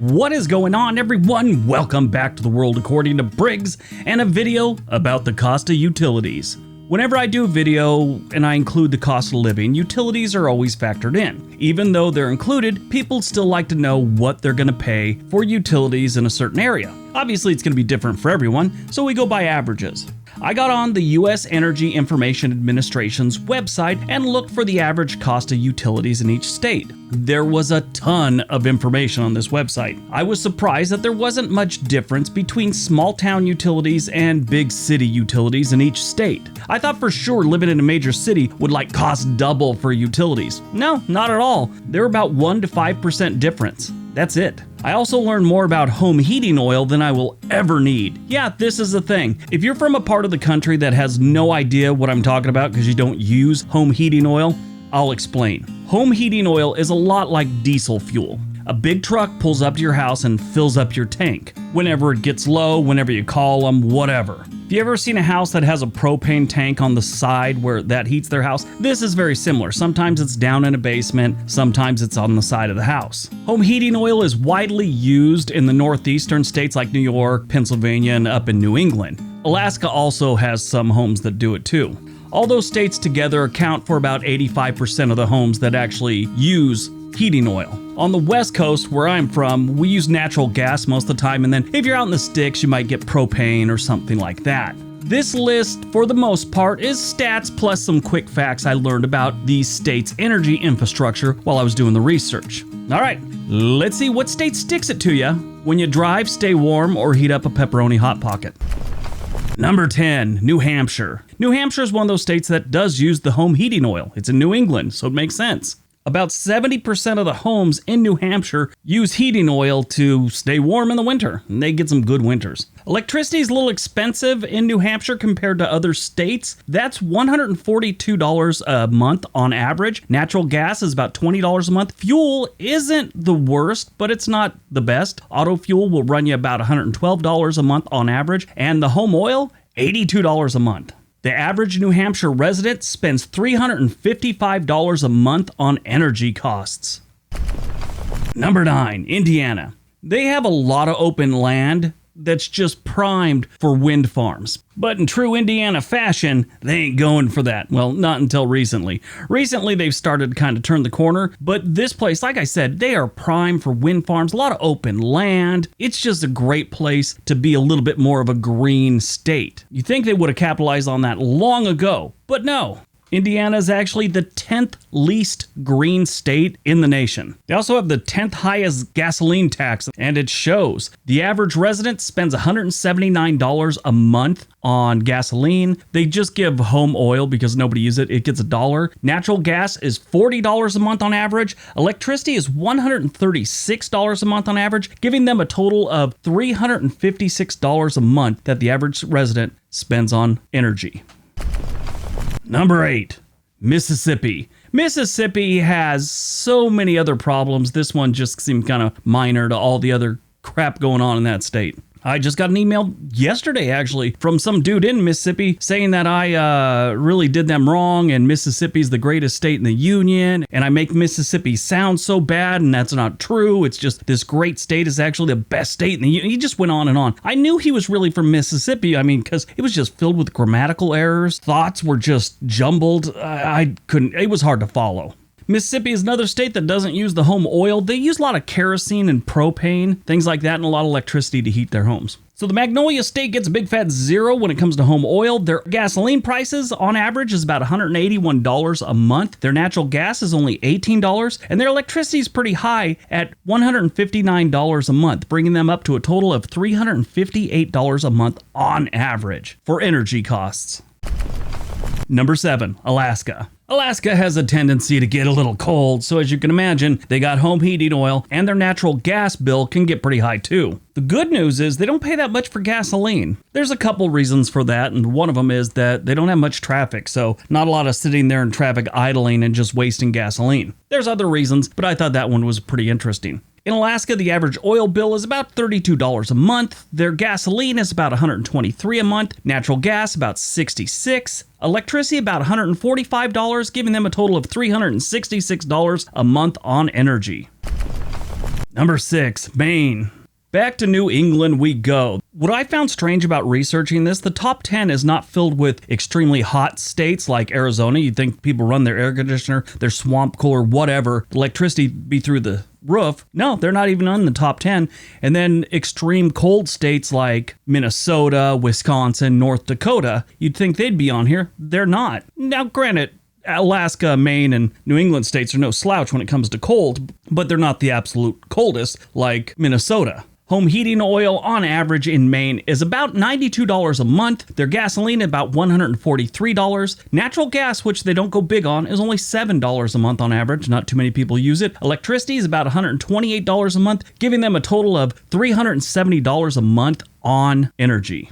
What is going on, everyone? Welcome back to the world according to Briggs and a video about the cost of utilities. Whenever I do a video and I include the cost of living, utilities are always factored in. Even though they're included, people still like to know what they're going to pay for utilities in a certain area. Obviously, it's going to be different for everyone, so we go by averages. I got on the U.S. Energy Information Administration's website and looked for the average cost of utilities in each state. There was a ton of information on this website. I was surprised that there wasn't much difference between small town utilities and big city utilities in each state. I thought for sure living in a major city would cost double for utilities. No, not at all. They're about 1 to 5% difference. That's it. I also learned more about home heating oil than I will ever need. Yeah, this is the thing. If you're from a part of the country that has no idea what I'm talking about because you don't use home heating oil, I'll explain. Home heating oil is a lot like diesel fuel. A big truck pulls up to your house and fills up your tank. Whenever it gets low, whenever you call them, whatever. Have you ever seen a house that has a propane tank on the side where that heats their house? This is very similar. Sometimes it's down in a basement, sometimes it's on the side of the house. Home heating oil is widely used in the northeastern states like New York, Pennsylvania, and up in New England. Alaska also has some homes that do it too. All those states together account for about 85% of the homes that actually use heating oil. On the West Coast, where I'm from, we use natural gas most of the time, and then if you're out in the sticks, you might get propane or something like that. This list, for the most part, is stats plus some quick facts I learned about these states' energy infrastructure while I was doing the research. All right, let's see what state sticks it to you. When you drive, stay warm or heat up a pepperoni Hot Pocket. Number 10, New Hampshire. New Hampshire is one of those states that does use the home heating oil. It's in New England, so it makes sense. About 70% of the homes in New Hampshire use heating oil to stay warm in the winter, and they get some good winters. Electricity is a little expensive in New Hampshire compared to other states. That's $142 a month on average. Natural gas is about $20 a month. Fuel isn't the worst, but it's not the best. Auto fuel will run you about $112 a month on average, and the home oil, $82 a month. The average New Hampshire resident spends $355 a month on energy costs. Number 9, Indiana. They have a lot of open land that's just primed for wind farms. But in true Indiana fashion, they ain't going for that. Well, not until recently. Recently, they've started to kind of turn the corner, but this place, like I said, they are primed for wind farms, a lot of open land. It's just a great place to be a little bit more of a green state. You think they would have capitalized on that long ago, but no. Indiana is actually the 10th least green state in the nation. They also have the 10th highest gasoline tax, and it shows. The average resident spends $179 a month on gasoline. They just give home oil because nobody uses it. It gets $1. Natural gas is $40 a month on average. Electricity is $136 a month on average, giving them a total of $356 a month that the average resident spends on energy. Number 8, Mississippi. Mississippi has so many other problems. This one just seemed kind of minor to all the other crap going on in that state. I just got an email yesterday, actually, from some dude in Mississippi saying that I really did them wrong and Mississippi's the greatest state in the union and I make Mississippi sound so bad, and that's not true. It's just this great state is actually the best state in the union. He just went on and on. I knew he was really from Mississippi. I mean, because it was just filled with grammatical errors. Thoughts were just jumbled. I couldn't, it was hard to follow. Mississippi is another state that doesn't use the home oil. They use a lot of kerosene and propane, things like that, and a lot of electricity to heat their homes. So the Magnolia State gets a big fat 0 when it comes to home oil. Their gasoline prices on average is about $181 a month. Their natural gas is only $18, and their electricity is pretty high at $159 a month, bringing them up to a total of $358 a month on average for energy costs. Number 7, Alaska. Alaska has a tendency to get a little cold, so as you can imagine, they got home heating oil, and their natural gas bill can get pretty high too. The good news is they don't pay that much for gasoline. There's a couple reasons for that, and one of them is that they don't have much traffic, so not a lot of sitting there in traffic idling and just wasting gasoline. There's other reasons, but I thought that one was pretty interesting. In Alaska, the average oil bill is about $32 a month. Their gasoline is about $123 a month. Natural gas, about $66. Electricity, about $145, giving them a total of $366 a month on energy. Number 6, Maine. Back to New England we go. What I found strange about researching this, the top 10 is not filled with extremely hot states like Arizona. You'd think people run their air conditioner, their swamp cooler, whatever, electricity be through the roof. No, they're not even on the top 10. And then extreme cold states like Minnesota, Wisconsin, North Dakota, you'd think they'd be on here. They're not. Now, granted, Alaska, Maine, and New England states are no slouch when it comes to cold, but they're not the absolute coldest like Minnesota. Home heating oil on average in Maine is about $92 a month. Their gasoline about $143. Natural gas, which they don't go big on, is only $7 a month on average. Not too many people use it. Electricity is about $128 a month, giving them a total of $370 a month on energy.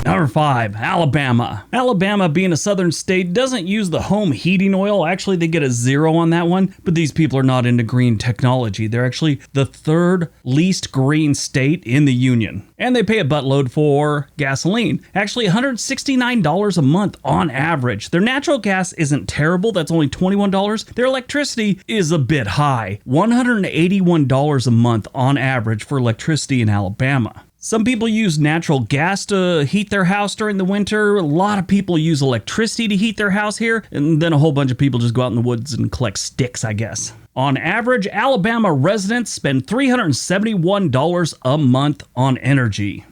Number 5, Alabama. Alabama, being a southern state, doesn't use the home heating oil. Actually, they get a 0 on that one, but these people are not into green technology. They're actually the 3rd least green state in the union. And they pay a buttload for gasoline. Actually, $169 a month on average. Their natural gas isn't terrible. That's only $21. Their electricity is a bit high. $181 a month on average for electricity in Alabama. Some people use natural gas to heat their house during the winter. A lot of people use electricity to heat their house here. And then a whole bunch of people just go out in the woods and collect sticks, I guess. On average, Alabama residents spend $371 a month on energy.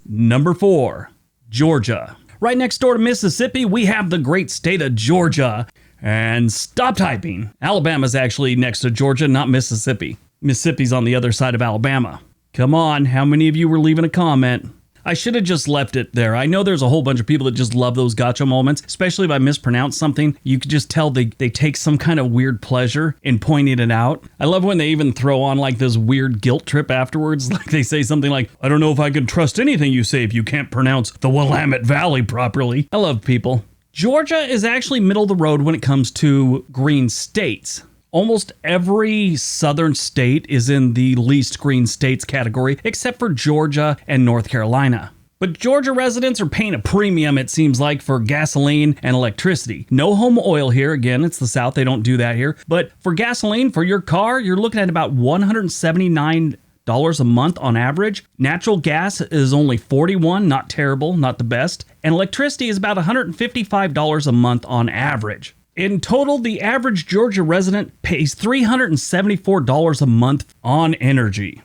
Number 4, Georgia. Right next door to Mississippi, we have the great state of Georgia. And stop typing. Alabama's actually next to Georgia, not Mississippi. Mississippi's on the other side of Alabama. Come on, how many of you were leaving a comment? I should have just left it there. I know there's a whole bunch of people that just love those gotcha moments, especially if I mispronounce something. You could just tell they take some kind of weird pleasure in pointing it out. I love when they even throw on like this weird guilt trip afterwards. Like they say something like, I don't know if I can trust anything you say if you can't pronounce the Willamette Valley properly. I love people. Georgia is actually middle of the road when it comes to green states. Almost every southern state is in the least green states category, except for Georgia and North Carolina. But Georgia residents are paying a premium, it seems like, for gasoline and electricity. No home oil here. Again, it's the South. They don't do that here. But for gasoline, for your car, you're looking at about $179 a month on average. Natural gas is only $41, not terrible, not the best. And electricity is about $155 a month on average. In total, the average Georgia resident pays $374 a month on energy.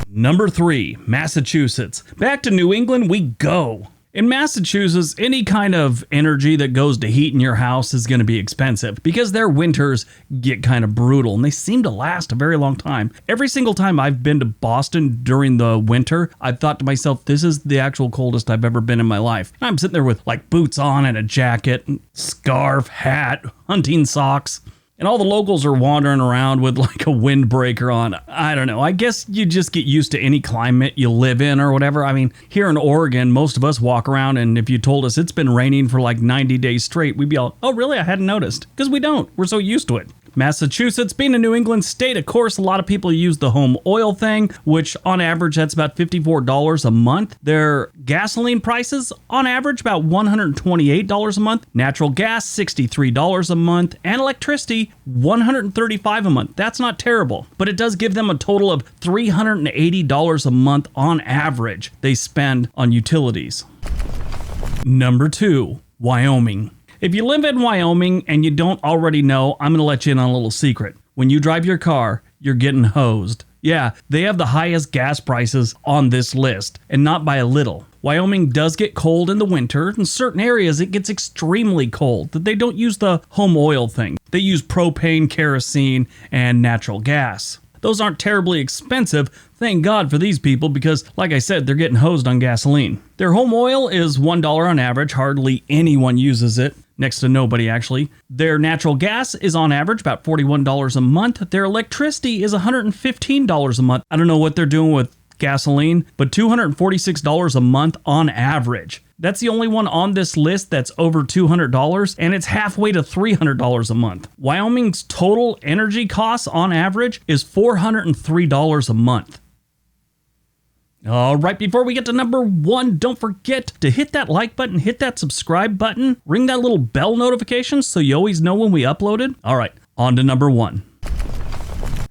Number 3, Massachusetts. Back to New England we go. In Massachusetts, any kind of energy that goes to heat in your house is going to be expensive because their winters get kind of brutal and they seem to last a very long time. Every single time I've been to Boston during the winter, I've thought to myself, this is the actual coldest I've ever been in my life. And I'm sitting there with like boots on and a jacket, scarf, hat, hunting socks. And all the locals are wandering around with like a windbreaker on. I don't know. I guess you just get used to any climate you live in or whatever. I mean, here in Oregon, most of us walk around and if you told us it's been raining for like 90 days straight, we'd be all, oh, really? I hadn't noticed. Because we don't. We're so used to it. Massachusetts, being a New England state, of course, a lot of people use the home oil thing, which on average, that's about $54 a month. Their gasoline prices, on average, about $128 a month. Natural gas, $63 a month. And electricity, $135 a month. That's not terrible, but it does give them a total of $380 a month on average they spend on utilities. Number 2, Wyoming. If you live in Wyoming and you don't already know, I'm going to let you in on a little secret. When you drive your car, you're getting hosed. Yeah, they have the highest gas prices on this list, and not by a little. Wyoming does get cold in the winter. In certain areas, it gets extremely cold. They don't use the home oil thing. They use propane, kerosene, and natural gas. Those aren't terribly expensive, thank God for these people, because like I said, they're getting hosed on gasoline. Their home oil is $1 on average, hardly anyone uses it. Next to nobody, actually. Their natural gas is on average about $41 a month. Their electricity is $115 a month. I don't know what they're doing with gasoline, but $246 a month on average. That's the only one on this list that's over $200, and it's halfway to $300 a month. Wyoming's total energy costs on average is $403 a month. All right, before we get to number 1, don't forget to hit that like button, hit that subscribe button, ring that little bell notification so you always know when we uploaded. All right, on to number 1.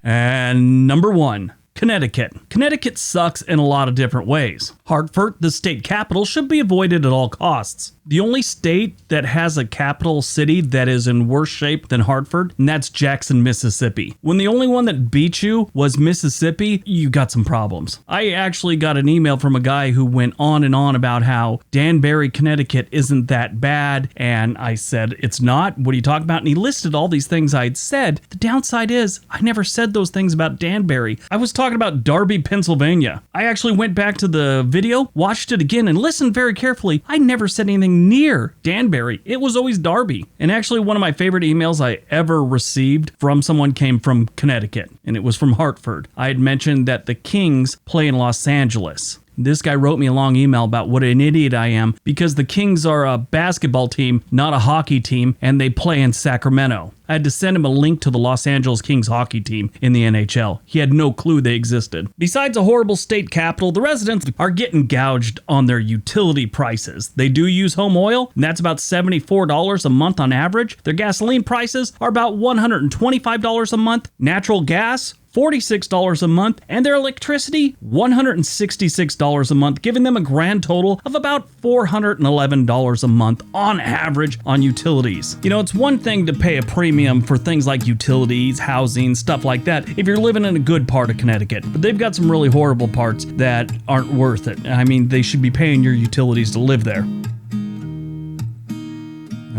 And number 1. Connecticut. Connecticut sucks in a lot of different ways. Hartford, the state capital, should be avoided at all costs. The only state that has a capital city that is in worse shape than Hartford, and that's Jackson, Mississippi. When the only one that beat you was Mississippi, you got some problems. I actually got an email from a guy who went on and on about how Danbury, Connecticut isn't that bad, and I said, it's not? What are you talking about? And he listed all these things I'd said. The downside is, I never said those things about Danbury. I was talking about Darby, Pennsylvania. I actually went back to the video, watched it again, and listened very carefully. I never said anything near Danbury. It was always Darby. And actually, one of my favorite emails I ever received from someone came from Connecticut, and it was from Hartford. I had mentioned that the Kings play in Los Angeles. This guy wrote me a long email about what an idiot I am because the Kings are a basketball team, not a hockey team, and they play in Sacramento. I had to send him a link to the Los Angeles Kings hockey team in the NHL. He had no clue they existed. Besides a horrible state capital, the residents are getting gouged on their utility prices. They do use home oil, and that's about $74 a month on average. Their gasoline prices are about $125 a month. Natural gas, $46 a month, and their electricity, $166 a month, giving them a grand total of about $411 a month on average on utilities. You know, it's one thing to pay a premium for things like utilities, housing, stuff like that, if you're living in a good part of Connecticut, but they've got some really horrible parts that aren't worth it. I mean, they should be paying your utilities to live there.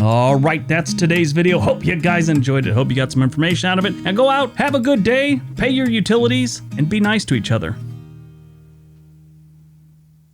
All right, that's today's video. Hope you guys enjoyed it. Hope you got some information out of it. And go out, have a good day, pay your utilities, and be nice to each other.